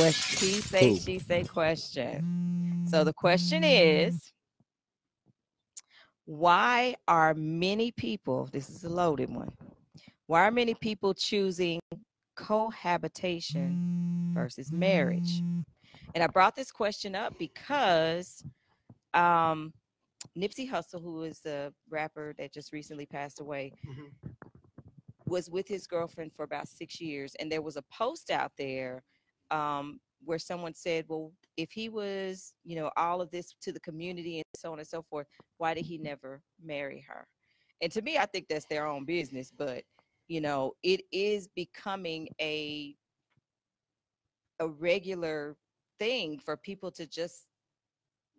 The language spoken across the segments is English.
question. He say, she say question. So the question is, why are many people, this is a loaded one, why are many people choosing cohabitation versus marriage? And I brought this question up because Nipsey Hussle, who is the rapper that just recently passed away, was with his girlfriend for about 6 years. And there was a post out there where someone said, well, if he was, you know, all of this to the community and so on and so forth, why did he never marry her? And to me, I think that's their own business. But, you know, it is becoming a regular thing for people to just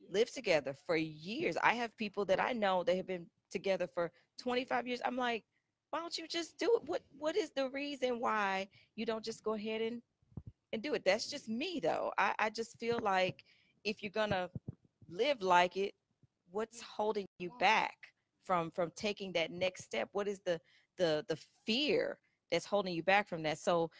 live together for years. I have people that I know that have been together for 25 years. I'm like, why don't you just do it? What is the reason why you don't just go ahead and do it? That's just me though. I just feel like if you're gonna live like it, what's holding you back from taking that next step? What is the fear that's holding you back from that? So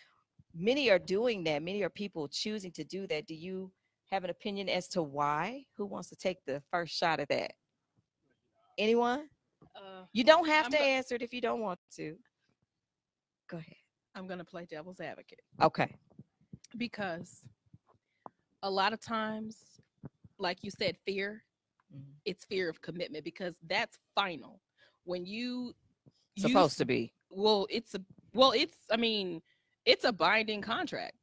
many are doing that. Many are people choosing to do that. Do you have an opinion as to why? Who wants to take the first shot at that? Anyone? You don't have to answer it if you don't want to. Go ahead. I'm going to play devil's advocate. Okay. Because a lot of times, like you said, fear, it's fear of commitment, because that's final. When you supposed to be. It's a binding contract.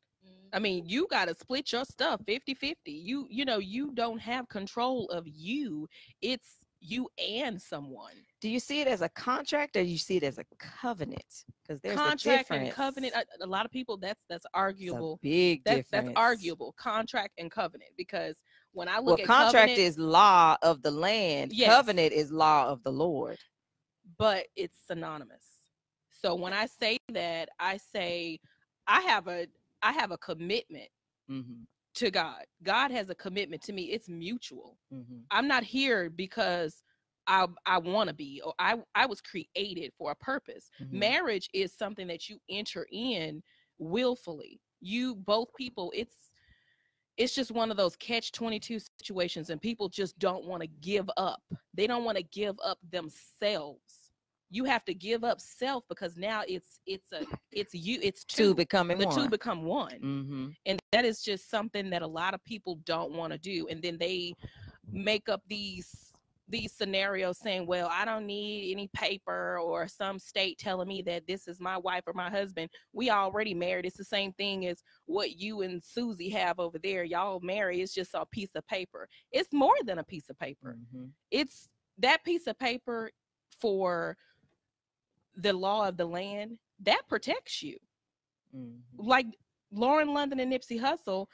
I mean, you got to split your stuff 50-50. You know, you don't have control of you. It's you and someone. Do you see it as a contract or you see it as a covenant? Because there's contract a and covenant. A lot of people, that's arguable. It's a big difference. That's arguable. Contract and covenant, because when I look at contract covenant, is law of the land. Yes. Covenant is law of the Lord. But it's synonymous. So when I say that, I say I have a commitment to God. God has a commitment to me. It's mutual. I'm not here because I want to be, or I was created for a purpose. Marriage is something that you enter in willfully. You both people, it's just one of those catch-22 situations, and people just don't want to give up. They don't want to give up themselves. You have to give up self, because now it's two becoming one. The two become one. And that is just something that a lot of people don't want to do. And then they make up these scenarios saying, well, I don't need any paper or some state telling me that this is my wife or my husband. We already married. It's the same thing as what you and Susie have over there. Y'all married. It's just a piece of paper. It's more than a piece of paper. It's that piece of paper for the law of the land that protects you. Like Lauren London and Nipsey Hussle,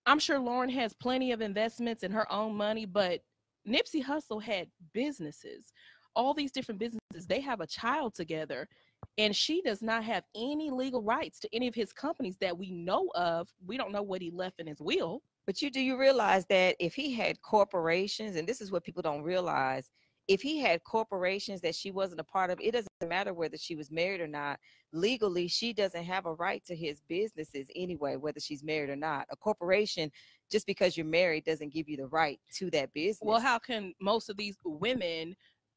I'm sure Lauren has plenty of investments in her own money, but Nipsey Hussle had businesses, all these different businesses. They have a child together, and she does not have any legal rights to any of his companies that we know of. We don't know what he left in his will. But do you realize that if he had corporations, and this is what people don't realize, if he had corporations that she wasn't a part of, it doesn't matter whether she was married or not. Legally, she doesn't have a right to his businesses anyway, whether she's married or not. A corporation, just because you're married, doesn't give you the right to that business. Well, how can most of these women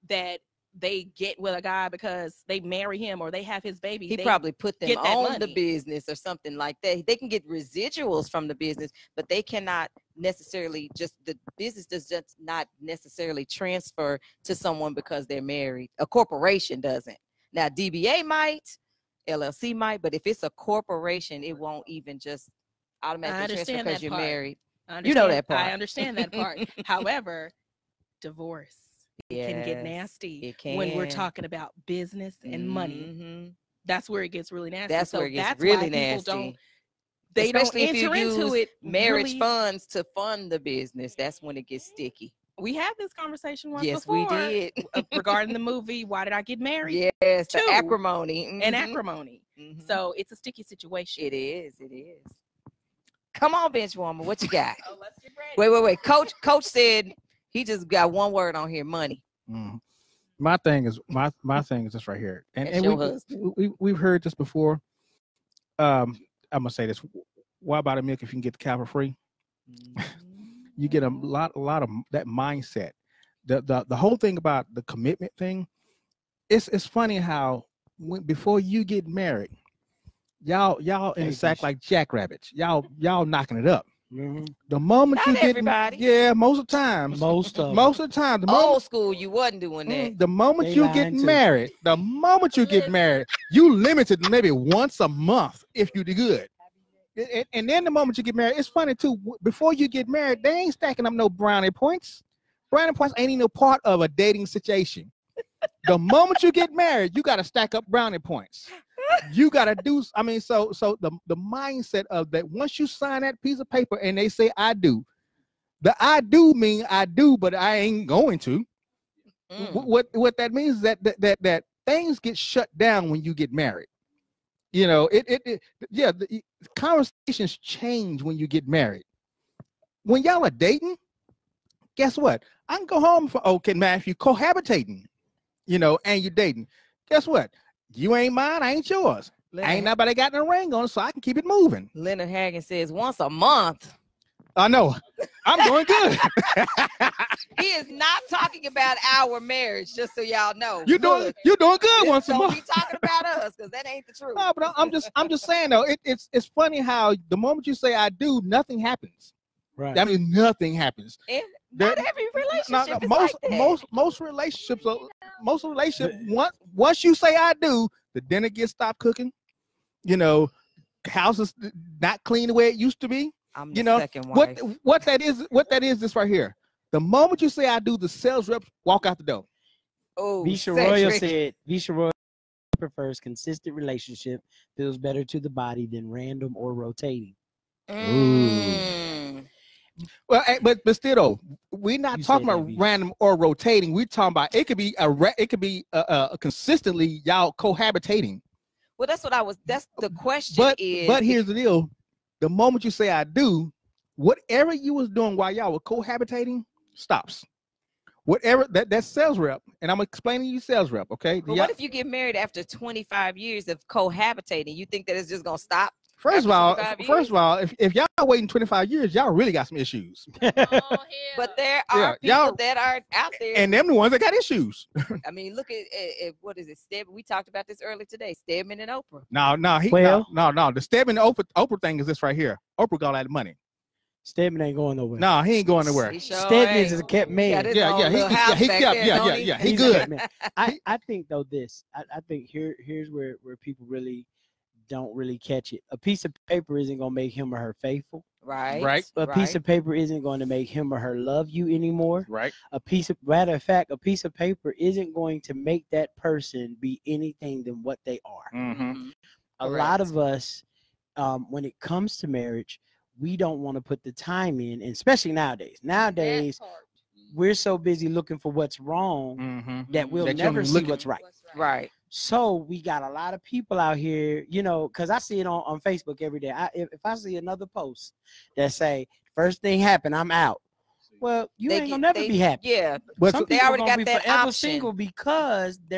that they get with a guy because they marry him or they have his baby, he probably put them on the business or something like that. They can get residuals from the business, but they cannot necessarily the business does just not necessarily transfer to someone because they're married. A corporation doesn't. Now DBA might, LLC might, but if it's a corporation, it won't even just automatically transfer because you're married. You know that part. I understand that part. However, divorce. It can get nasty when we're talking about business and money. That's where it gets really nasty. That's where it gets really nasty. Especially if you use marriage funds to fund the business. That's when it gets sticky. We had this conversation once before. Yes, we did. Regarding the movie, Why Did I Get Married? Yes, the acrimony. And acrimony. So it's a sticky situation. It is. It is. Come on, Benchwarmer. What you got? Oh, let's get ready. Wait. Coach said he just got one word on here: money. My thing is this right here, and we've heard this before. I'm gonna say this: why buy the milk if you can get the cow for free? You get a lot of that mindset. The whole thing about the commitment thing, it's funny how before you get married, y'all in the sack like jackrabbits. Y'all knocking it up. Mm-hmm. The moment Not you get everybody. yeah, most of the time. Most of the time. The moment, Old school, you wasn't doing that. the moment They you lying get too. married, you limited maybe once a month if you do good. And then the moment you get married, it's funny too. Before you get married, they ain't stacking up no brownie points. Brownie points ain't even no part of a dating situation. The moment you get married, you got to stack up brownie points. You got to do. I mean, so the mindset of that. Once you sign that piece of paper and they say I do, the I do mean I do, but I ain't going to. What that means is that things get shut down when you get married. You know, the conversations change when you get married. When y'all are dating, guess what? I can go home man, if you're cohabitating, you know, and you're dating, guess what? You ain't mine, I ain't yours. Ain't nobody got no ring on, so I can keep it moving. Leonard Hagen says once a month. I know. I'm doing good. He is not talking about our marriage, just so y'all know. You're doing good once a month. Don't be talking about us, because that ain't the truth. No, but I'm just saying though, it's funny how the moment you say I do, nothing happens. Right. I mean, nothing happens. And not every relationship is most like that. most relationships once you say I do, the dinner gets stopped cooking. You know, house is not clean the way it used to be. I'm the second wife. What that is this right here. The moment you say I do, the sales reps walk out the door. Oh, Visha Royal said Visha Royal prefers consistent relationship, feels better to the body than random or rotating. Well, but still though, we're not talking about random or rotating. We're talking about it could be consistently y'all cohabitating. Well, that's the question. But here's the deal: the moment you say I do, whatever you was doing while y'all were cohabitating stops. Whatever that sales rep, and I'm explaining you sales rep, okay? But what if you get married after 25 years of cohabitating? You think that it's just gonna stop? First of all, if y'all waiting 25 years, y'all really got some issues. But there are people that are out there, and them the ones that got issues. I mean, look at what is it? Stedman. We talked about this earlier today. Stedman and Oprah. No. The Stedman and Oprah thing is this right here. Oprah got all that money. Stedman ain't going nowhere. No, he ain't going nowhere. Stedman is a kept man. He good. I think though this. I think here's where people really don't really catch it. A piece of paper isn't gonna make him or her faithful. Right. A piece of paper isn't going to make him or her love you anymore. Right. Matter of fact, a piece of paper isn't going to make that person be anything than what they are. Mm-hmm. A lot of us, when it comes to marriage, we don't want to put the time in, and especially nowadays. Nowadays, we're so busy looking for what's wrong that we'll never see what's right. Right. So we got a lot of people out here, you know, because I see it on Facebook every day. If I see another post that say, first thing happened, I'm out. Well, ain't gonna never be happy. Yeah. But some they already got that forever option. single because they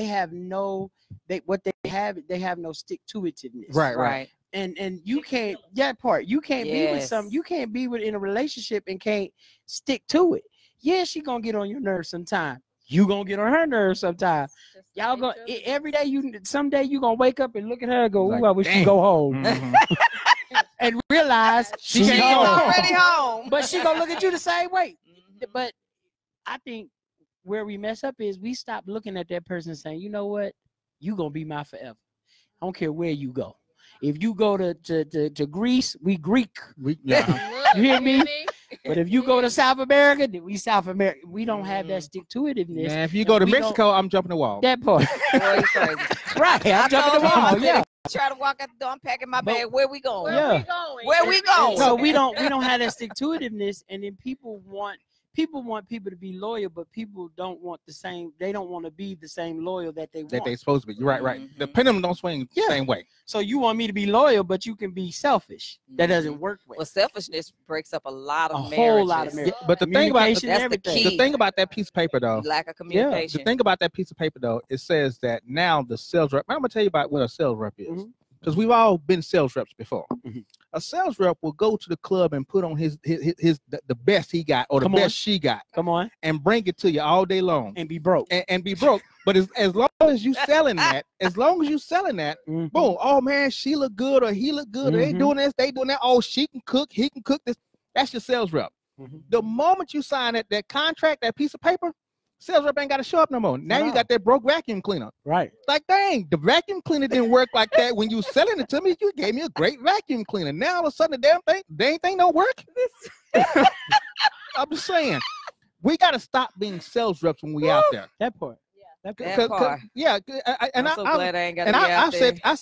have no stick to itiveness. Right. And you can't you can't be with you can't be in a relationship and can't stick to it. Yeah, she gonna get on your nerves sometime. You gonna get on her nerves sometime. Y'all gonna every day someday you gonna wake up and look at her and go, ooh, I wish she'd go home. And realize she's already home. But she gonna look at you the same way. But I think where we mess up is we stop looking at that person saying, you know what, you gonna be my forever. I don't care where you go. If you go to Greece, we Greek. You hear me? But if you go to South America, then we South America. We don't have that stick to itiveness. Man, if you go to Mexico, I'm jumping the wall. That part. Boy, you crazy. Right. I'm jumping the wall. Yeah. Try to walk out the door. I'm packing my bag. Where we going? Where we going? So we don't have that stick to itiveness, and then people want people to be loyal, but people don't want the same. They don't want to be the same loyal that they want. That they supposed to be. You're right. The pendulum don't swing the same way. So you want me to be loyal, but you can be selfish. That doesn't work well. Well, selfishness breaks up a lot of marriages. Whole lot of marriages. But the thing about the thing about that piece of paper though, lack of communication. The thing about that piece of paper though, it says that now the sales rep. I'm gonna tell you about what a sales rep is. because we've all been sales reps before. Mhm. A sales rep will go to the club and put on the best he got or the Come best on. she got Come on, and bring it to you all day long and be broke. and be broke. But as long as you selling that, Mhm. boom, oh man, she look good or he look good. Or they Mhm. doing this, they doing that. Oh, she can cook, he can cook this. That's your sales rep. Mhm. The moment you sign that contract, that piece of paper, sales rep ain't got to show up no more. Now you No. got that broke vacuum cleaner. Right. Like, dang, the vacuum cleaner didn't work like that when you was selling it to me. You gave me a great vacuum cleaner. Now all of a sudden, the damn thing don't work. I'm just saying, we got to stop being sales reps when we out there. That part. That part. Yeah, I'm so glad I ain't got to be out there. I've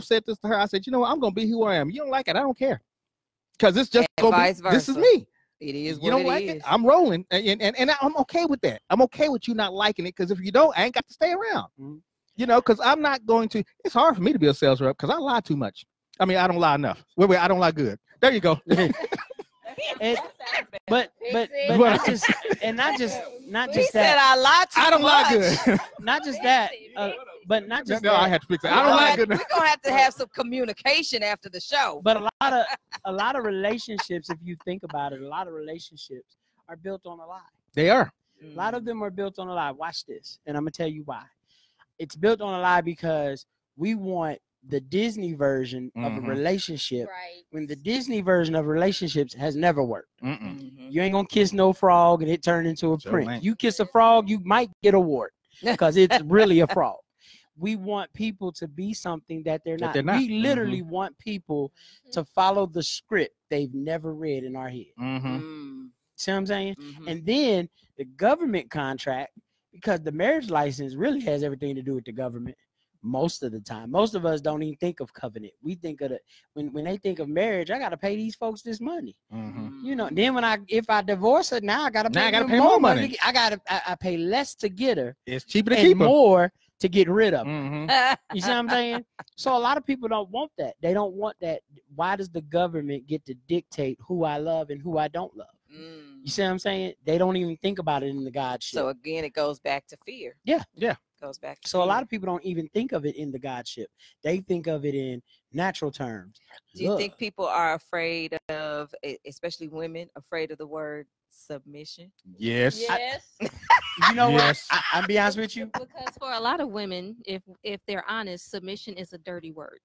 said this to her. I said, you know what? I'm gonna be who I am. You don't like it, I don't care, because it's just And vice this is versa. me. It is You what don't it like is. it, I'm rolling, and I'm okay with that. I'm okay with you not liking it, because if you don't, I ain't got to stay around. Mhm. You know, because I'm not going to. It's hard for me to be a sales rep because I lie too much. I mean, I don't lie enough. Wait, I don't lie good. There you go. But not just He said that. I lied too I don't lie much. good. Not just that. But not just No, that. I have to fix it. I don't lie good. We're gonna have to have some communication after the show. But a lot of relationships, if you think about it, a lot of relationships are built on a lie. They are. A lot of them are built on a lie. Watch this, and I'm gonna tell you why. It's built on a lie because we want the Disney version of a relationship, Right. when the Disney version of relationships has never worked. Mm-mm. You ain't gonna kiss no frog and it turned into a Sure prince. ain't. You kiss a frog, you might get a wart because it's really a frog. We want people to be something that they're not. they're not. We literally want people to follow the script they've never read in our head. Mm-hmm. See what I'm saying? And then the government contract, because the marriage license really has everything to do with the government most of the time. Most of us don't even think of covenant. We think of when they think of marriage, I got to pay these folks this money. Mm-hmm. You know, then if I divorce her, now I got to pay, more money. I pay less to get her It's cheaper to and keep her. more to get rid of her. Mm-hmm. You see what I'm saying? So a lot of people don't want that. They don't want that. Why does the government get to dictate who I love and who I don't love? You see what I'm saying? They don't even think about it in the Godship. So again, it goes back to fear. Yeah. Goes back to So a fear. lot of people don't even think of it in the Godship. They think of it in natural terms. Do you Love. think people are afraid of, especially women, afraid of the word submission? Yes. Yes. You know Yes. what? I'll be honest with you. Because for a lot of women, if they're honest, submission is a dirty word.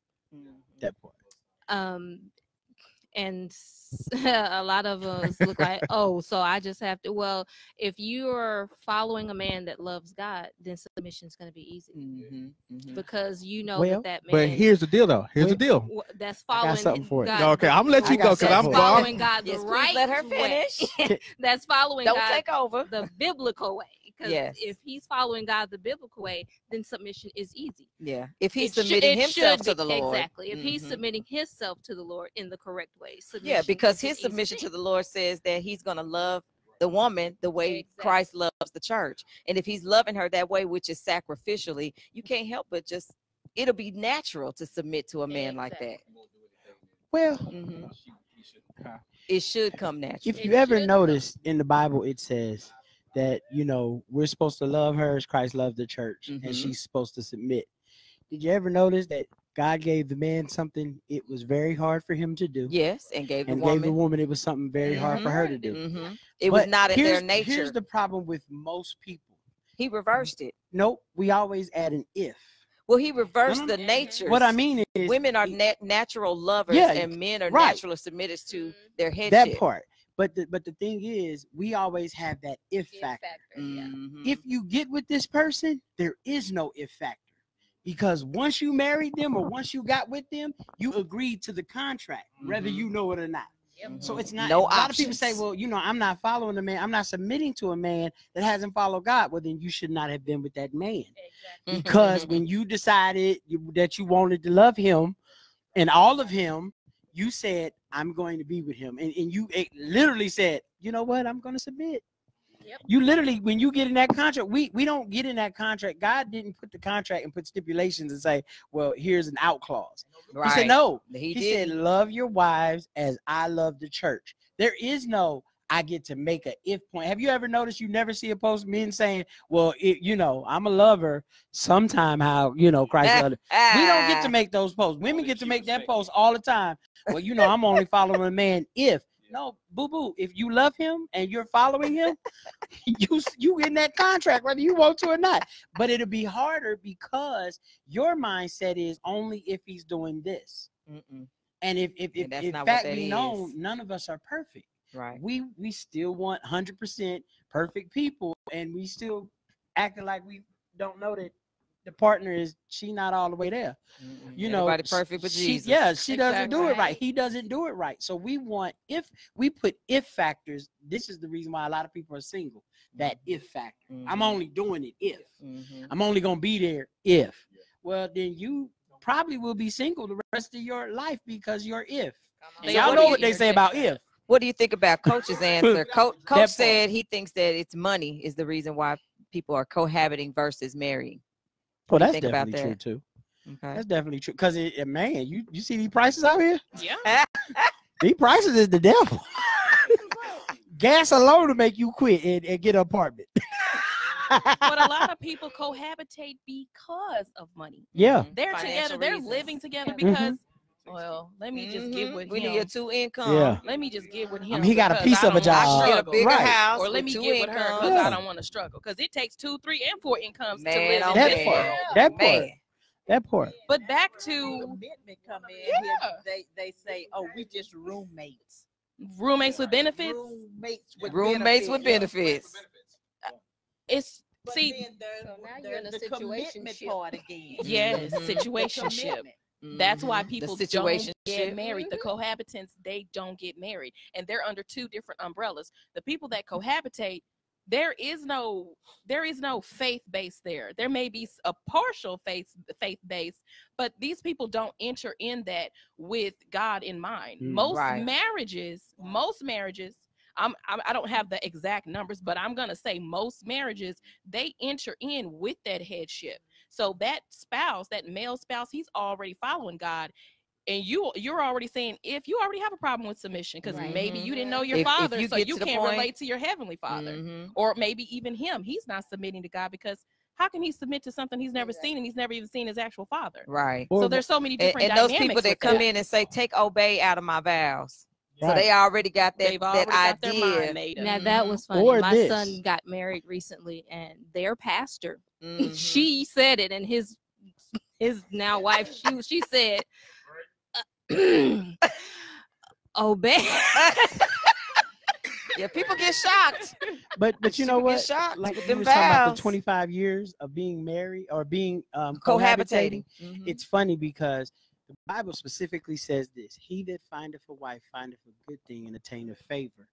That part. And a lot of us look like, oh, so I just have to. Well, if you're following a man that loves God, then submission is going to be easy because you know Well, that man. But here's the deal, though. That's I got following something for you. God. Okay, I'm gonna let you I go got because That's I'm something for you. following God the Yes, please right let her way. finish. That's following Don't God take over. the biblical way. Because Yes. if he's following God the biblical way, then submission is easy. Yeah. If he's It should- submitting it himself should to be- the Lord. Exactly. If he's Mhm. submitting himself to the Lord in the correct way. Yeah, submission because is an his easy submission to thing. the Lord says that he's going to love the woman the way Exactly. Christ loves the church. And if he's loving her that way, which is sacrificially, you can't help but just, it'll be natural to submit to a man like that. Well, Mhm. It should come natural. if you ever notice in the Bible, it says that, you know, we're supposed to love her as Christ loved the church, and she's supposed to submit. Did you ever notice that God gave the man something it was very hard for him to do? Yes, and gave the And woman. gave the woman it was something very hard for her to do. It was But not in their here's- nature. Here's the problem with most people. He reversed it. Nope, we always add an if. Well, he reversed No. the nature. What I mean is women are natural lovers, Yeah, and men are right. natural submitters to their headship. that part. But the thing is, we always have that if factor. Mhm. If you get with this person, there is no if factor. Because once you married them or once you got with them, you agreed to the contract, whether you know it or not. So it's not. No a lot of people options. say, well, you know, I'm not following the man. I'm not submitting to a man that hasn't followed God. Well, then you should not have been with that man. Because when you decided that you wanted to love him and all of him, you said, I'm going to be with him. And you literally said, you know what? I'm going to submit. You literally, when you get in that contract, we don't get in that contract. God didn't put the contract and put stipulations and say, well, here's an out clause. Right. He said, no. He He said, didn't. love your wives as I love the church. There is no, I get to make a if point. Have you ever noticed you never see a post men saying, well, I'm a lover sometime how, Christ loved it. We don't get to make those posts. Women get to make that post all the time. Well, I'm only following a man if. No, boo-boo. If you love him and you're following him, you in that contract, whether you want to or not. But it'll be harder because your mindset is only if he's doing this. And if in fact we know none of us are perfect. Right. We still want 100% perfect people, and we still acting like we don't know that the partner she not all the way there. Everybody perfect but Jesus. She doesn't do it right. He doesn't do it right. So we want, if we put if factors, this is the reason why a lot of people are single. That if factor. I'm only doing it if. I'm only gonna be there if. Well, then you probably will be single the rest of your life because you're if. Y'all know what they say about if. What do you think about Coach's answer? Coach said he thinks that it's money is the reason why people are cohabiting versus marrying. Well, that's definitely true too. Okay. That's definitely true. Because man, you see these prices out here? Yeah. These prices is the devil. Gas alone to make you quit and get an apartment. But a lot of people cohabitate because of money. Yeah. They're Financial together, they're reasons. living together because well, let me just get with we him. need a 2 income. Yeah. Let me just get with him. He got a piece of a job. Get a bigger house. Or let me get with her because I don't want to struggle. Because it takes 2, 3, and 4 incomes to live in this world. That part. But back to commitment come in. Yeah. They say, oh, we just roommates. Roommates with benefits. Roommates with benefits. It's so now you're in a situationship part again. Yes, situationship. That's why people don't get married. The cohabitants, they don't get married, and they're under 2 different umbrellas. The people that cohabitate, there is no faith base there. There may be a partial faith base, but these people don't enter in that with God in mind. Most marriages, I don't have the exact numbers, but I'm gonna say most marriages, they enter in with that headship. So that spouse, that male spouse, he's already following God. And you're already saying, if you already have a problem with submission, because maybe you didn't know your father, so you can't relate to your heavenly father. Or maybe even him, he's not submitting to God, because how can he submit to something he's never seen, and he's never even seen his actual father? Right. So there's so many different dynamics. And those people that come in and say, take obey out of my vows. So they already got that idea. Now that was funny. My son got married recently, and their pastor, she said it, and his now wife, she said, obey. Yeah, people get shocked. But you know what? Shocked like we were talking about the 25 years of being married or being cohabitating. It's funny because the Bible specifically says this: he that findeth a wife findeth a good thing and attaineth favor.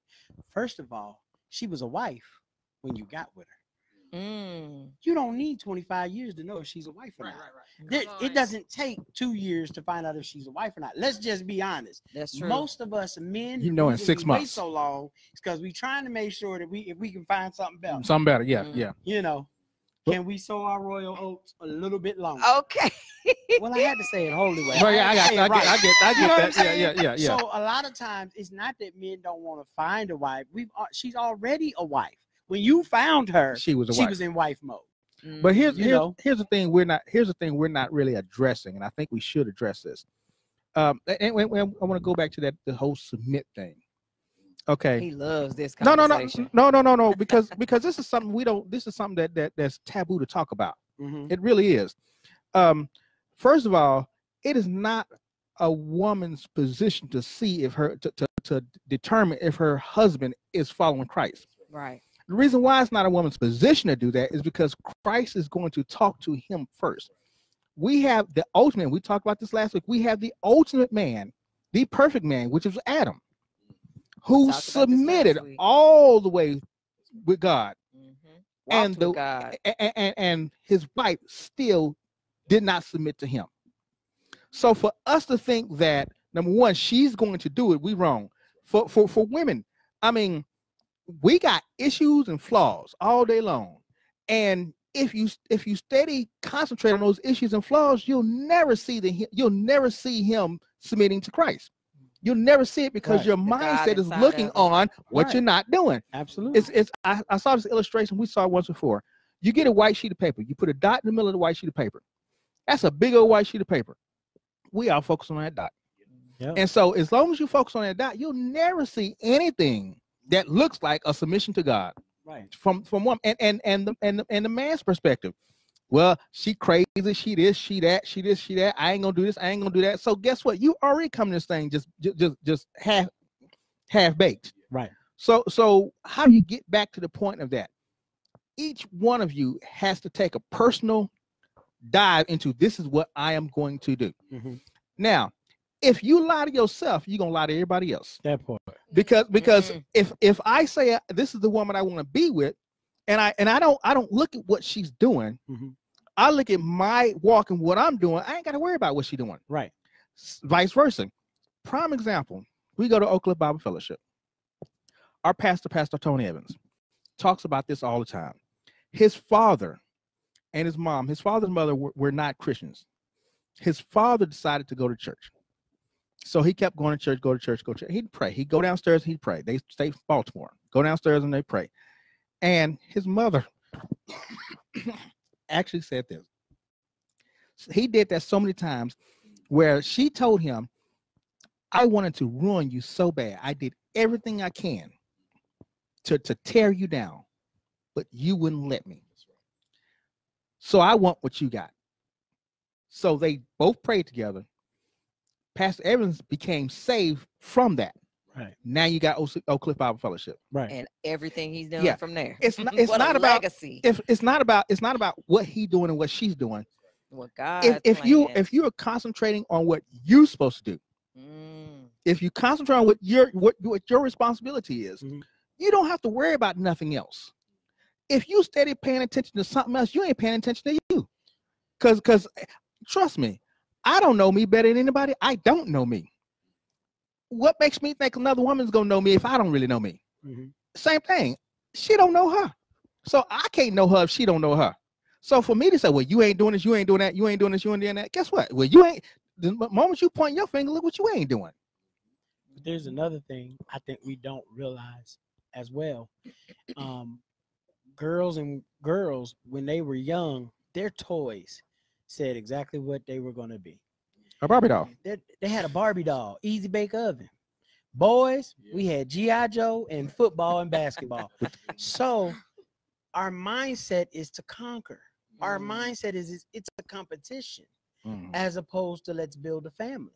First of all, she was a wife when you got with her. You don't need 25 years to know if she's a wife or not. It doesn't take 2 years to find out if she's a wife or not. Let's just be honest. That's true. Most of us men, in 6 months. Wait so long, it's because we're trying to make sure that if we can find something better. Something better, yeah. Can we sow our royal oats a little bit longer? Okay. Well, I had to say it holy way. Well, I get that. Yeah. So a lot of times it's not that men don't want to find a wife. She's already a wife. When you found her, she was in wife mode. But here's the thing we're not really addressing, and I think we should address this. And I want to go back to the whole submit thing. Okay. He loves this conversation. No, because this is something that's taboo to talk about. It really is. First of all, it is not a woman's position to see if to determine if her husband is following Christ. Right. The reason why it's not a woman's position to do that is because Christ is going to talk to him first. We have the ultimate, we talked about this last week, we have the ultimate man, the perfect man, which is Adam, who submitted all the way with God. And his wife still did not submit to him. So for us to think that, number one, she's going to do it, we wrong. For women, I mean, we got issues and flaws all day long, and if you steady concentrate on those issues and flaws, you'll never see him submitting to Christ. You'll never see it because Right. your The God mindset is inside looking of it. on what Right. you're not doing. Absolutely. I saw this illustration we saw once before. You get a white sheet of paper. You put a dot in the middle of the white sheet of paper. That's a big old white sheet of paper. We all focus on that dot. Yeah. And so as long as you focus on that dot, you'll never see anything that looks like a submission to God. Right. From one and the man's perspective. Well, she crazy, she this, she that, she this, she that. I ain't gonna do this, I ain't gonna do that. So guess what? You already come to this thing just half baked. Right. So how do you get back to the point of that? Each one of you has to take a personal dive into this is what I am going to do. Mm-hmm. Now, if you lie to yourself, you're gonna lie to everybody else. That part. Because if I say this is the woman I want to be with, and I don't look at what she's doing, Mm-hmm. I look at my walk and what I'm doing. I ain't got to worry about what she's doing. Right. Vice versa. Prime example: we go to Oak Cliff Bible Fellowship. Our pastor, Pastor Tony Evans, talks about this all the time. His father and his mom, his father's mother were not Christians. His father decided to go to church. So he kept going to church, go to church, go to church. He'd pray. He'd go downstairs and he'd pray. They stay in Baltimore. Go downstairs and they pray. And his mother actually said this. He did that so many times where she told him, I wanted to ruin you so bad. I did everything I can to tear you down, but you wouldn't let me. So I want what you got. So they both prayed together. Pastor Evans became saved from that. Right. Now you got Oak Cliff Bible Fellowship. Right. And everything he's doing Yeah. from there. It's not about legacy. it's not about what he's doing and what she's doing. What God If you are concentrating on what you're supposed to do, if you concentrate on what your responsibility is, Mhm. you don't have to worry about nothing else. If you steady paying attention to something else, you ain't paying attention to you. Because trust me, I don't know me better than anybody. I don't know me. What makes me think another woman's gonna know me if I don't really know me? Mm-hmm. Same thing. She don't know her. So I can't know her if she don't know her. So for me to say, well, you ain't doing this, you ain't doing that, you ain't doing this, you ain't doing that, guess what? Well, you ain't, the moment you point your finger, look what you ain't doing. But there's another thing I think we don't realize as well. Girls, when they were young, their toys said exactly what they were going to be. A Barbie doll. They had a Barbie doll, easy bake oven. Boys, we had G.I. Joe and football and basketball. So our mindset is to conquer. Our mindset is it's a competition as opposed to let's build a family.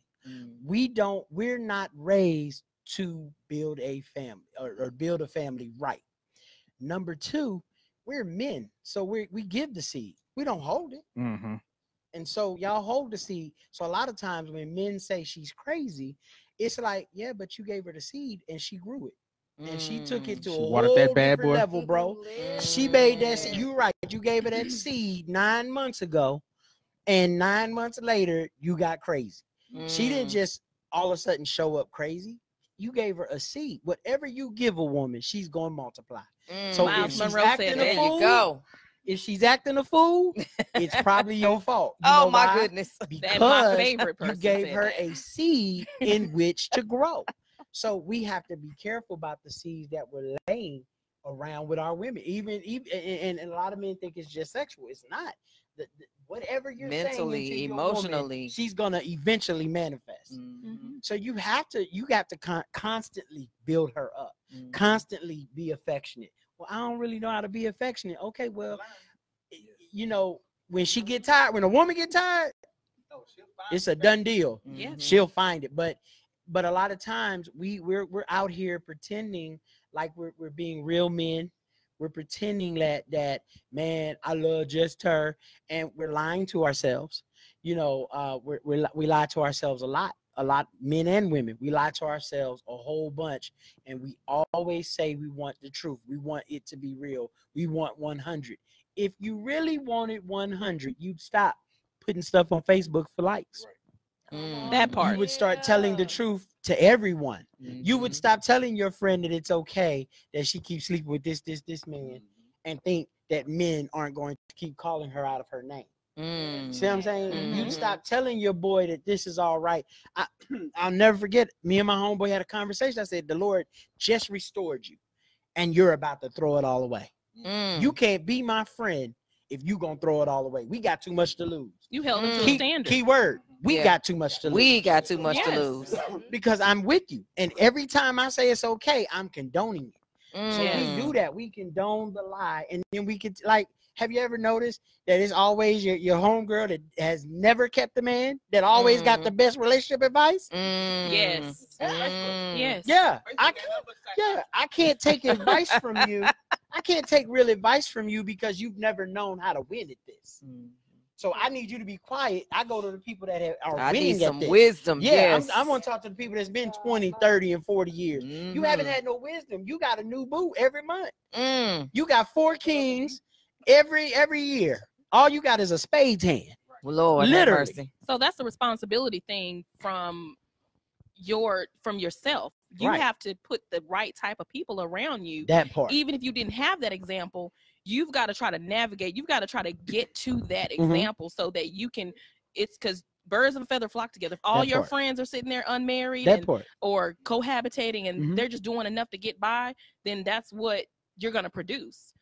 We're not raised to build a family or build a family right. Number two, we're men. So we give the seed. We don't hold it. Mm-hmm. And so y'all hold the seed. So a lot of times when men say she's crazy, it's like, yeah, but you gave her the seed and she grew it. And she took it to a whole different level, bro. She made that seed. You're right. You gave her that seed 9 months ago. And 9 months later, you got crazy. She didn't just all of a sudden show up crazy. You gave her a seed. Whatever you give a woman, she's going to multiply. So if she's acting a fool, if she's acting a fool, it's probably your fault. You know my why? goodness. Because my favorite person you gave her that. a seed in which to grow. So we have to be careful about the seeds that we're laying around with our women. Even and a lot of men think it's just sexual. It's not. Whatever you're mentally, saying emotionally, woman, she's gonna eventually manifest. So you have to constantly build her up, constantly be affectionate. Well, I don't really know how to be affectionate. Okay, well, you know, when a woman get tired, it's a done deal. She'll find it. But a lot of times we're out here pretending like we're being real men. We're pretending that man, I love just her, and we're lying to ourselves. You know, we lie to ourselves a lot, men and women. We lie to ourselves a whole bunch, and we always say we want the truth. We want it to be real. We want 100. If you really wanted 100, you'd stop putting stuff on Facebook for likes. That part. You would start telling the truth to everyone. You would stop telling your friend that it's okay that she keeps sleeping with this man and think that men aren't going to keep calling her out of her name. See what I'm saying? Mm-hmm. You stop telling your boy that this is all right. I'll never forget, me and my homeboy had a conversation. I said, the Lord just restored you and you're about to throw it all away. You can't be my friend if you gonna throw it all away. We got too much to lose. You held him to a standard. Key word. We got too much to lose. We got too much to Yes. lose. Because I'm with you. And every time I say it's okay, I'm condoning it. So Mm. we do that. We condone the lie. And then we could, like, have you ever noticed that it's always your homegirl that has never kept a man, that always got the best relationship advice? Yes. Mm. Yes. Yeah. I can't take advice from you. I can't take real advice from you because you've never known how to win at this. So I need you to be quiet. I go to the people that are I winning need some at this. wisdom. Yeah, Yes. I'm going to talk to the people that's been 20, 30, and 40 years. You haven't had no wisdom. You got a new boo every month. You got 4 kings every year. All you got is a spades hand. Lord, have Literally. mercy. So that's a responsibility thing from yourself. You Right. have to put the right type of people around you. That part. Even if you didn't have that example, you've got to try to navigate. You've got to try to get to that example so that you can. It's because birds of a feather flock together. If all That your part. friends are sitting there unmarried That and, part. or cohabitating and Mhm. they're just doing enough to get by, then that's what you're going to produce.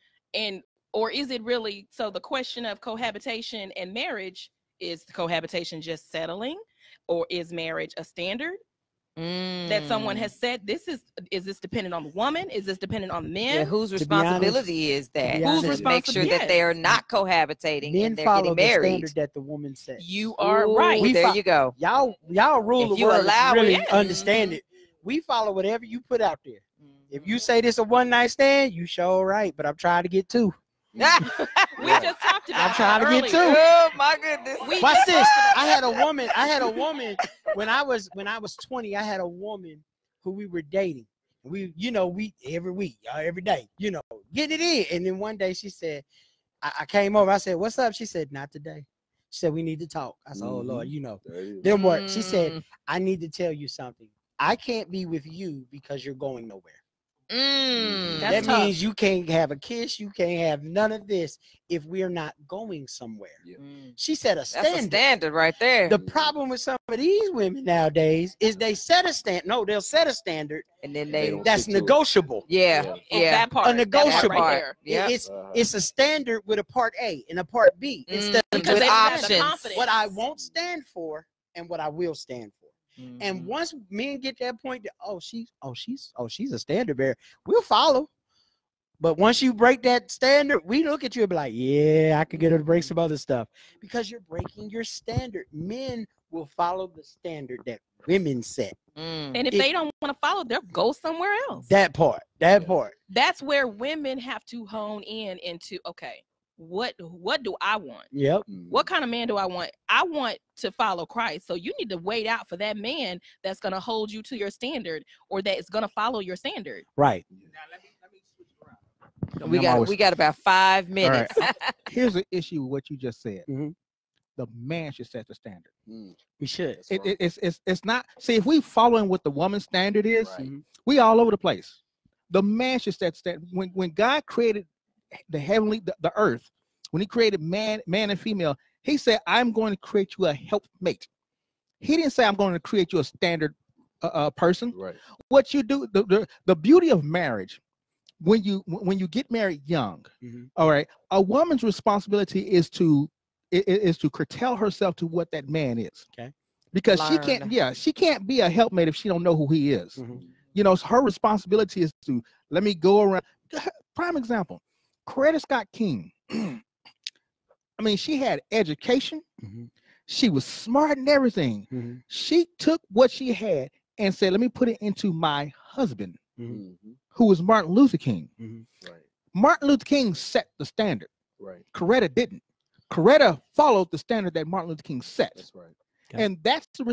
Or is it really? So the question of cohabitation and marriage, is cohabitation just settling, or is marriage a standard that someone has said? Is this dependent on the woman? Is this dependent on the men? Yeah, whose To be honest- responsibility is that? be honest- Who's make sure that they are not cohabitating Men and they're follow getting the married? standard that the woman sets. You are Ooh, right. There fo- you go. Y'all rule If the you world. allow If you really it. understand it. We follow whatever you put out there. If you say this a one night stand, you sure right. But I'm trying to get 2. We just talked about. I'm trying to that get 2. earlier. Oh my goodness. Watch this. I had a woman when I was 20. I had a woman who we were dating. We every week, every day, getting it in. And then one day she said, I came over. I said, "What's up?" She said, "Not today." She said, "We need to talk." I said, "Oh Lord, them work." She said, "I need to tell you something. I can't be with you because you're going nowhere. That's That tough. means you can't have a kiss. You can't have none of this if we're not going somewhere." She set a That's a standard. standard right there. The problem with some of these women nowadays is they set a standard. No, they'll set a standard And then They they, don't that's stick to it. negotiable. yeah. That part. A negotiable. That part right there. It's a standard with a part A and a part B instead of Because with they just don't have the options. confidence. what I won't stand for and what I will stand for. Mm-hmm. And once men get that point that she's a standard bearer, we'll follow. But once you break that standard, we look at you and be like, yeah, I could get her to break some other stuff because you're breaking your standard. Men will follow the standard that women set. And if they don't want to follow, they'll go somewhere else. That part. That's where women have to hone in into, okay, what do I want? Yep. What kind of man do I want? I want to follow Christ. So you need to wait out for that man that's going to hold you to your standard or that is going to follow your standard. Right. We got about 5 minutes. Here's the issue with what you just said. Mhm. The man should set the standard. We should. It's not. See, if we following what the woman's standard is, we all over the place. The man should set standard. When God created the heavenly, the earth, when He created man and female, He said, "I'm going to create you a helpmate." He didn't say, "I'm going to create you a standard person." Right. What you do, the beauty of marriage, when you get married young, all right, a woman's responsibility is to curtail herself to what that man is. Okay. Because Learn. she can't be a helpmate if she don't know who he is. So her responsibility is to let me go around. Prime example, Coretta Scott King. I mean, she had education. She was smart and everything. She took what she had and said, let me put it into my husband, who was Martin Luther King. Right. Martin Luther King set the standard. Right. Coretta didn't. Coretta followed the standard that Martin Luther King set. That's right. Okay. And that's the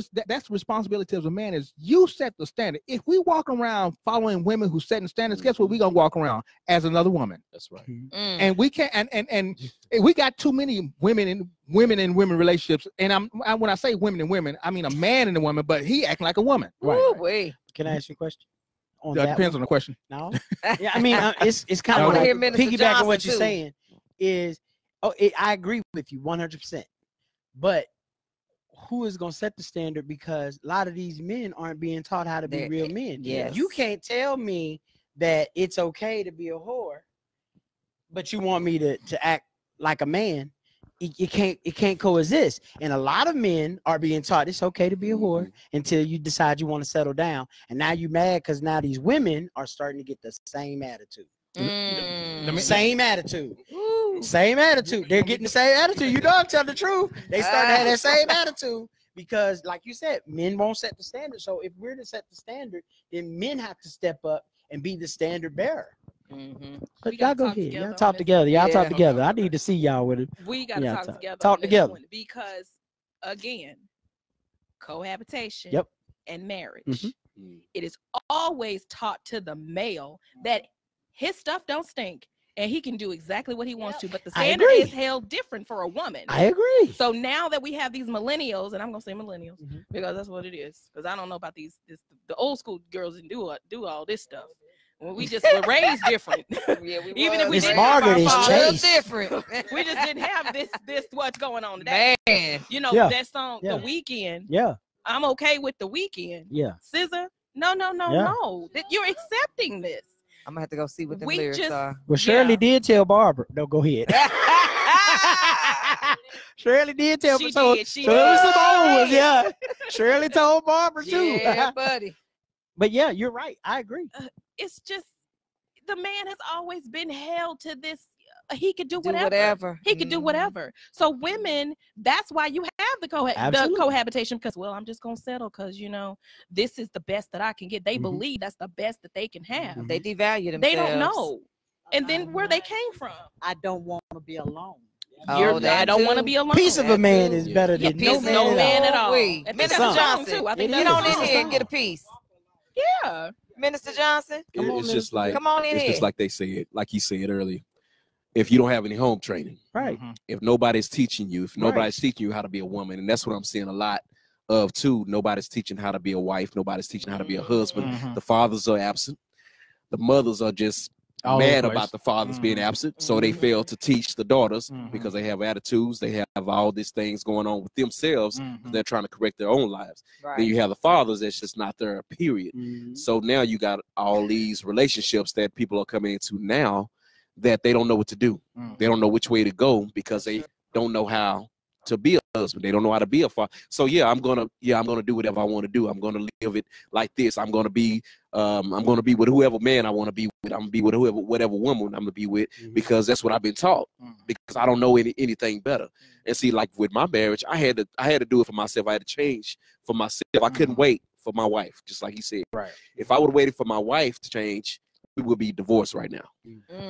responsibility of a man is you set the standard. If we walk around following women who setting standards, guess what? We're gonna walk around as another woman. That's right. And we can't and we got too many women in women relationships. And when I say women and women, I mean a man and a woman, but he acting like a woman. Wait. Can I ask you a question? That depends on the question. No. Yeah, I mean, it's kind I of wanna like hear Minister piggybacking Johnson, what you're too. saying is Oh, I agree with you 100%. But who is going to set the standard? Because a lot of these men aren't being taught how to be real men. Yes. You can't tell me that it's okay to be a whore, but you want me to act like a man. It can't coexist. And a lot of men are being taught it's okay to be a whore until you decide you want to settle down. And now you mad because now these women are starting to get the same attitude. Same attitude. Same attitude. They're getting the same attitude. You know, I'm telling the truth. They start to have that same attitude because, like you said, men won't set the standard. So if we're to set the standard, then men have to step up and be the standard bearer. But y'all go ahead. Y'all talk together. Y'all talk together. I need to see y'all with it. We got to talk together. Talk together. Because, again, cohabitation and marriage, it is always taught to the male that his stuff don't stink and he can do exactly what he wants to. But the standard is held different for a woman. I agree. So now that we have these millennials, and I'm gonna say millennials because that's what it is. Because I don't know about the old school girls didn't do all this stuff. Well, we just were raised different. Even if we didn't Margaret have our is fathers, different. We just didn't have this what's going on today. Man. You know that song, The Weeknd. Yeah. I'm okay with The Weeknd. Yeah. SZA. No. You're accepting this. I'm gonna have to go see what the lyrics are. Well, Shirley did tell Barbara. No, go ahead. Shirley did tell me. So some old ones, yeah. Shirley told Barbara too. Yeah, buddy. But yeah, you're right. I agree. It's just the man has always been held to this. He could do whatever. He could do whatever. So women, that's why you have the cohabitation, because, well, I'm just gonna settle because, you know, this is the best that I can get. They believe that's the best that they can have. They devalue themselves. They don't know. And then where they came from. I don't want to be alone. I don't want to be alone. Piece of a man is better than no man at all. Minister Johnson, get on in here and get a piece. Yeah. Minister Johnson, it's just like, come on in it's here. just like they said, like he said earlier. If you don't have any home training, right? If nobody's teaching you, if nobody's teaching you how to be a woman, and that's what I'm seeing a lot of too. Nobody's teaching how to be a wife. Nobody's teaching how to be a husband. The fathers are absent. The mothers are just mad about the fathers being absent, so they fail to teach the daughters because they have attitudes. They have all these things going on with themselves. They're trying to correct their own lives. Then you have the fathers that's just not there, period. So now you got all these relationships that people are coming into now that they don't know what to do. They don't know which way to go because they don't know how to be a husband. They don't know how to be a father. So I'm gonna do whatever I want to do. I'm gonna live it like this. I'm gonna be with whoever man I want to be with. I'm gonna be with whatever woman I'm gonna be with because that's what I've been taught. Because I don't know anything better. And see, like with my marriage, I had to do it for myself. I had to change for myself. I couldn't wait for my wife, just like he said. Right. If I would have waited for my wife to change, we would be divorced right now.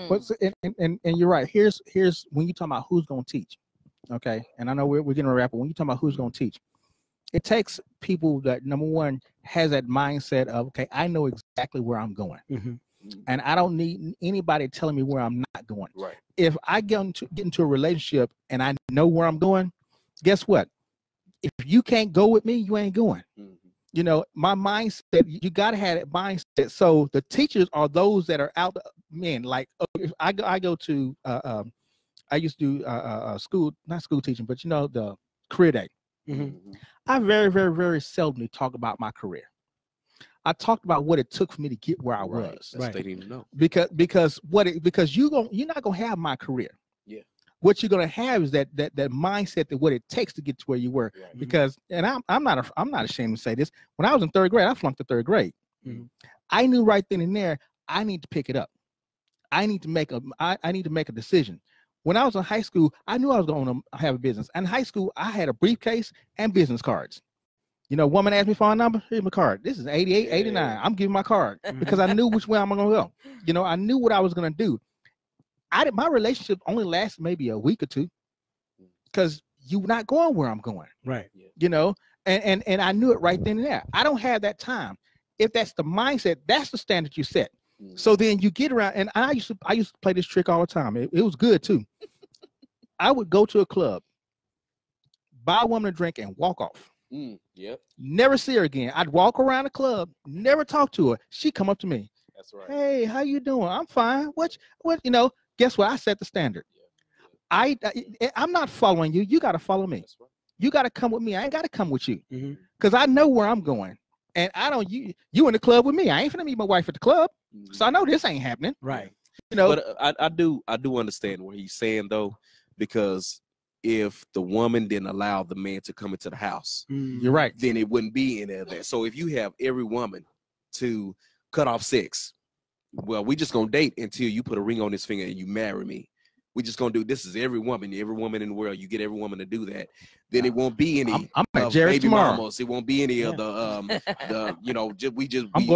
But and you're right. Here's when you talk about who's gonna teach. Okay, and I know we're getting a wrap, but when you talk about who's going to teach, it takes people that, number one, has that mindset of, okay, I know exactly where I'm going, and I don't need anybody telling me where I'm not going. Right. If I get into a relationship and I know where I'm going, guess what? If you can't go with me, you ain't going. You know, my mindset, you got to have that mindset. So the teachers are those that are out, men, like if I go to, I used to do school, not school teaching, but you know, the career day. I very, very, very seldomly talk about my career. I talked about what it took for me to get where I was. That's they need to know. Because you're not gonna have my career. Yeah. What you're gonna have is that mindset that what it takes to get to where you were. Right. Because, and I'm not ashamed to say this. When I was in third grade, I flunked the third grade. I knew right then and there I need to pick it up. I need to make a decision. When I was in high school, I knew I was going to have a business. In high school, I had a briefcase and business cards. You know, woman asked me for a number, here's my card. This is 88, 89. I'm giving my card because I knew which way I'm going to go. You know, I knew what I was going to do. My relationship only lasted maybe a week or two because you're not going where I'm going. Right. You know, and I knew it right then and there. I don't have that time. If that's the mindset, that's the standard you set. So then you get around, and I used to play this trick all the time. It was good too. I would go to a club, buy a woman a drink, and walk off. Yep. Never see her again. I'd walk around the club, never talk to her. She'd come up to me. That's right. Hey, how you doing? I'm fine. What? You know? Guess what? I set the standard. I'm not following you. You got to follow me. You got to come with me. I ain't got to come with you because I know where I'm going. And I don't. You in the club with me. I ain't finna meet my wife at the club. So I know this ain't happening. Right. You know. But I do understand what he's saying though, because if the woman didn't allow the man to come into the house, you're right. Then it wouldn't be any of that. So if you have every woman to cut off sex, well, we just gonna date until you put a ring on this finger and you marry me. We just gonna do this is every woman in the world. You get every woman to do that. Then it won't be any I'm at Jerry's baby tomorrow. mamas. It won't be any of the I'm going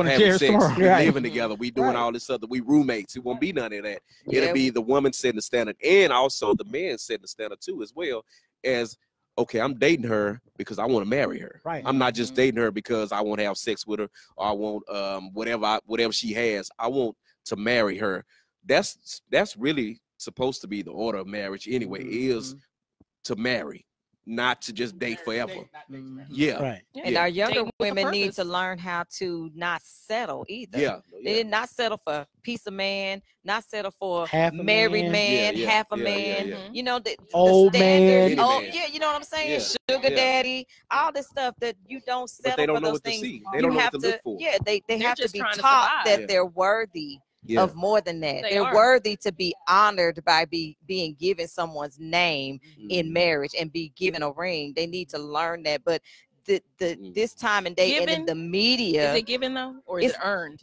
to Jerry's sex, tomorrow. we living together, we doing all this other, we roommates. It won't be none of that. It'll be the woman setting the standard, and also the man setting the standard too, as well as okay, I'm dating her because I want to marry her. Right. I'm not just dating her because I want to have sex with her or I want whatever she has. I want to marry her. That's really supposed to be the order of marriage anyway, is to marry, not to just date forever. Yeah. Right. And our younger Date with a women need purpose. to learn how to not settle either. Yeah. They did not settle for a piece of man, not settle for Half a married man. man, half a Yeah, man. yeah. You know, the Old standards. man. Oh, Man. yeah, you know what I'm saying? Yeah. Sugar Yeah. daddy, all this stuff that you don't settle But they don't for know those what to things. see. They You don't know have what to look for. Yeah, they They're have to just be trying to taught survive. that they're worthy Yeah. of more than that. They They're are. worthy to be honored by being given someone's name in marriage and be given a ring. They need to learn that. But this time and day and in Given? the media Is it given though, or is it It's- earned?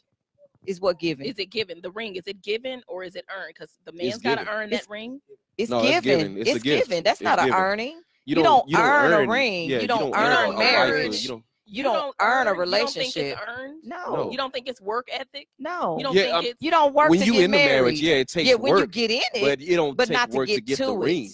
is what given. Is it given? The ring, is it given or is it earned? Because the It's man's got to given. earn that ring. It's No, it's given. given. It's a gift. given. That's It's not an given. earning. You don't earn a ring. Yeah, You don't earn earn a marriage. wifehood. You don't earn a You don't think relationship. it's earned? No. You don't think it's work ethic? No. You don't Yeah, think it's You don't work when to you get in the married. marriage, yeah, it takes Yeah, when you work, get in it, but it don't but take not to work to get get the to ring.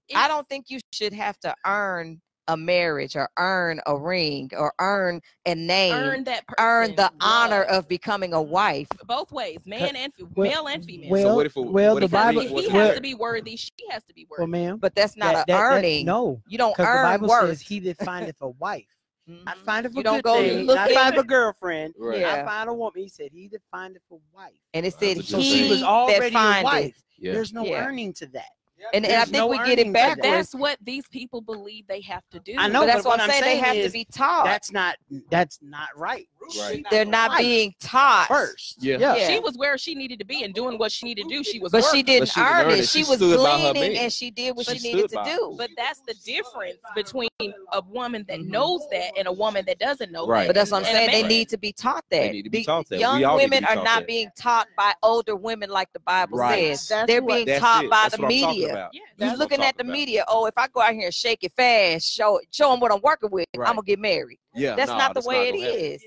it. I don't think you should have to earn a marriage or earn a ring or earn a name, earn that earn the person honor love. of becoming a wife. Both ways, male and female. Well, So what if the because Bible. he well, has to be worthy. She has to be worthy. well, ma'am. But that's not that- an earning. no, You don't because the earn Bible worth. says, "He that findeth a wife." I Mhm. find it for You don't good go thing. Not looking- find a girlfriend. Right. Yeah. I find a woman. He said, "He that findeth a wife." And it said That's So what he she was that already a findeth. wife. Yeah. There's no Yeah. earning to that. And I There's think no we get earning it to that. backwards. That's what these people believe they have to do. I know, But that's but what what I'm I'm saying. They saying have to is be taught. That's not right. Right. They're not right. being taught First. Yeah. Yeah. She was where she needed to be and doing what she needed to do. She was But she working. didn't she didn't earn earn it. it. She She was stood by her gleaning man. and she did what She she needed stood to by do. But that's the difference between a woman that knows that and a woman that doesn't know Right. that. But that's what I'm And a saying. They man. need to be taught that. They need to be The taught that. We Young all need to women be are taught not that. being taught by older women like the Bible Right. says. That's They're what- being That's taught it. by That's the what I'm talking media. about. Yeah, You're That's what I'm looking at the talking about. media. Oh, if I go out here and shake it fast, show them what I'm working with, Right. I'm gonna get married. Yeah, That's no, not the that's way it gonna happen. is.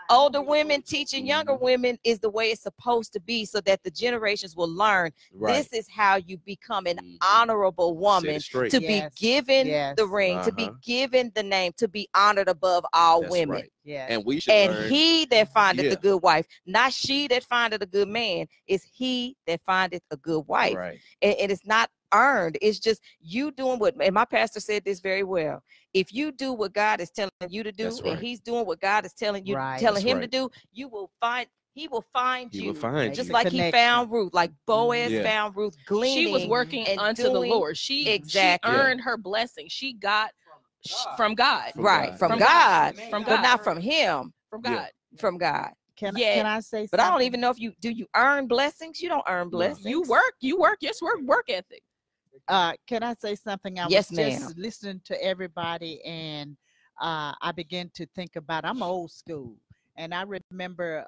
Older women teaching younger women is the way it's supposed to be, so that the generations will learn. Right. This is how you become an Mhm. honorable Set woman, it straight. to Yes, be given yes. the ring, to be Uh-huh. given the name, to be honored above all That's women. right. Yeah. And we should And learn. he that findeth Yeah. a good wife, not she that findeth a good man, is he that findeth a good wife. Right. And it's not earned. It's just you doing what, and my pastor said this very well. If you do what God is telling you to do, That's and right. he's doing what God is telling you, Right. telling That's him right. to do, you will find. He will find He you, will find just you. like he Connection. found Ruth, like Boaz Yeah. found Ruth gleaning. she was working and unto doing- the Lord. She Exactly. earned her blessing. She got from God. From right God. from From God, From but God. not from him. From Yeah. God. From God. Can Yeah. I say But I don't something? even know if you earn blessings. You don't earn blessings. You work. Yes, work ethic. Can I say something? I Yes, was ma'am. just listening to everybody, and I began to think about. I'm old school, and I remember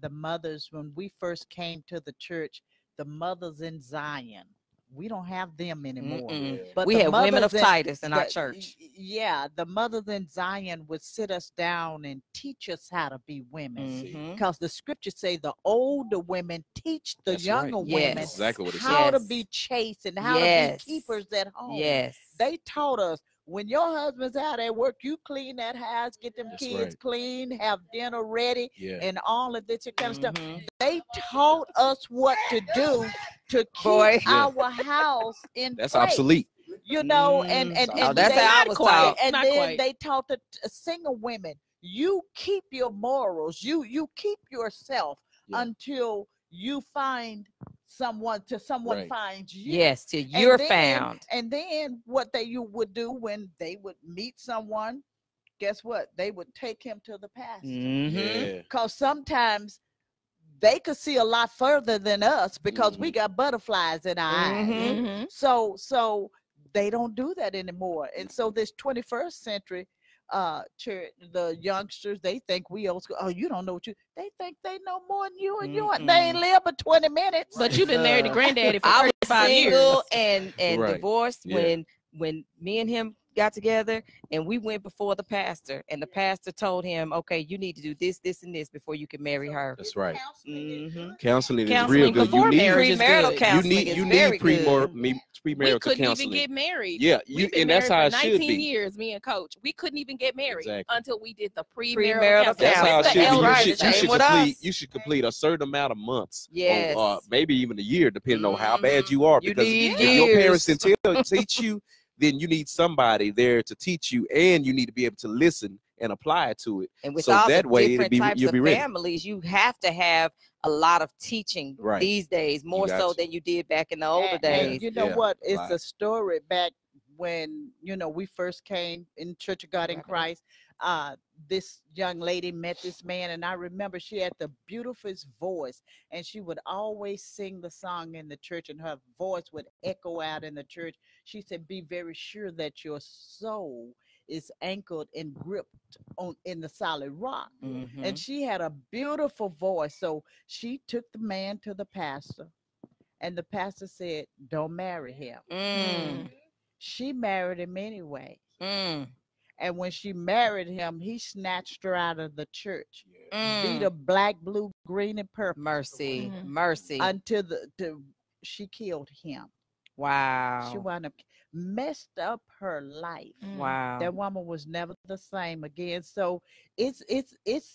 the mothers when we first came to the church. The mothers in Zion. We don't have them anymore. Mm-mm. But We the had women of mothers Titus in our the- church. Yeah, the mothers in Zion would sit us down and teach us how to be women. Mhm. Because the scriptures say the older women teach the That's younger right. Yes. women That's exactly what it how says. to Yes. be chaste and how Yes. to be keepers at home. Yes. They taught us when your husband's out at work, you clean that house, get them That's kids right. clean, have dinner ready, Yeah. and all of this kind of stuff. Mhm. They taught us what to do to keep Boy. Yeah. our house in That's place. obsolete. You know, and Oh, that's they, how I was taught. and Not then quite. they taught the single women, you keep your morals, you keep yourself Yeah. until you find someone Right. finds you. Yes, till And you're then- found. And then what you would do when they would meet someone, guess what? They would take him to the pastor. Yeah. Because sometimes they could see a lot further than us because we got butterflies in our eyes. Mm-hmm. So they don't do that anymore. And so this 21st century church, the youngsters, they think we old school. Oh, you don't know what they think they know more than you, and they ain't live but 20 minutes. But you've been married to granddaddy for I was 35 years. single and Right. divorced Yeah. when me and him got together, and we went before the pastor, and the pastor told him, okay, you need to do this, this, and this before you can marry her. That's right. Mm-hmm. Counseling is Counseling real good. before You need marriage is Premarital good. you counseling need is you very need good. We premarital couldn't counseling. even get married. Yeah, We've been and that's how married it for should 19 be. years, me and Coach. We couldn't even get married Exactly. until we did the Premarital premarital counseling. That's how it It's should the be. elders, You same should with complete. us. You should complete a certain amount of months. Yes. Or maybe even a year, depending on how bad you are. You Because need if your parents years. didn't teach you, then you need somebody there to teach you, and you need to be able to listen and apply to it. And with So all that the way, different types you'll of be ready. families, you have to have a lot of teaching Right. these days, more got so to. than you did back in the older And days. you know Yeah, what? a It's lot. a story back when we first came in Church of God in Christ. This young lady met this man, and I remember she had the beautifulest voice, and she would always sing the song in the church, and her voice would echo out in the church. She said, "Be very sure that your soul is anchored and gripped in the solid rock." Mhm. And she had a beautiful voice, so she took the man to the pastor, and the pastor said, "Don't marry him." Mm. She married him anyway. Mm. And when she married him, he snatched her out of the church, beat Mm. her black, blue, green, and purple Mercy, Mhm. mercy. until she killed him. She Wow. wound up messed up her life. Wow. That woman was never the same again. So it's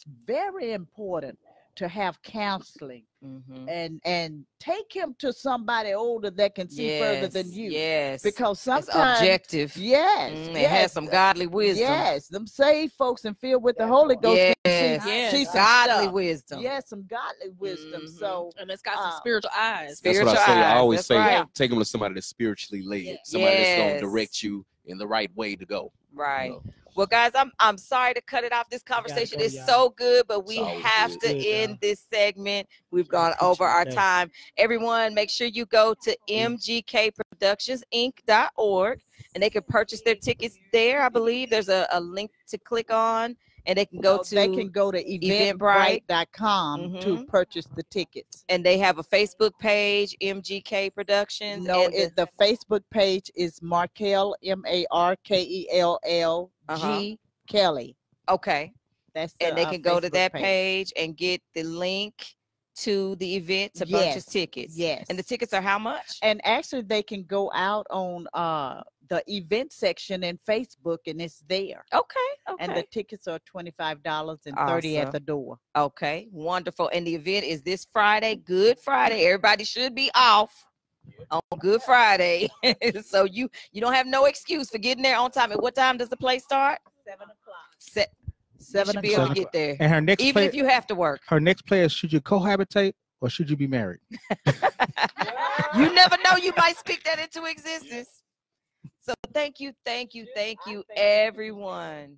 very important to have counseling Mhm. and take him to somebody older that can see further than you. Yes. Because It's sometimes objective. yes, It yes, has some godly wisdom. yes, them saved folks and filled with the Holy Ghost can Yes. see some Godly stuff. wisdom. Yes, some godly wisdom. Mhm. So And it's got some spiritual eyes. That's what Spiritual I say. I eyes, always that's say, right. take them to somebody that's spiritually led, somebody that's going Yes. to direct you in the right way to go. Right. You know? Well, guys, I'm sorry to cut it off. This conversation go, is y'all. so good, but we always have good. to Good, end y'all. this segment. We've gone over our Okay. time. Everyone, make sure you go to mgkproductionsinc.org, and they can purchase their tickets there. I believe there's a link to click on, and they can go to they can go to Eventbrite. eventbrite.com to Mhm. purchase the tickets. and they have a Facebook page, MGK Productions. No, and the Facebook page is Markel, MARKELLG Kelly. okay. That's And they can go to Facebook that page and get the link to the event to purchase Yes, tickets. yes. And the tickets are how much? And actually, they can go out on the event section in Facebook, and it's there. Okay. And the tickets are $25 and $30 Awesome. at the door. Okay, wonderful. And the event is this Friday, Good Friday. Everybody should be off on Good Friday. So you don't have no excuse for getting there on time. And what time does the play start? 7 o'clock. 7 7 should be able to o'clock. get there. And her next Even play, if you have to work. her next play is, should you cohabitate or should you be married? You never know, you might speak that into existence. So thank you, everyone.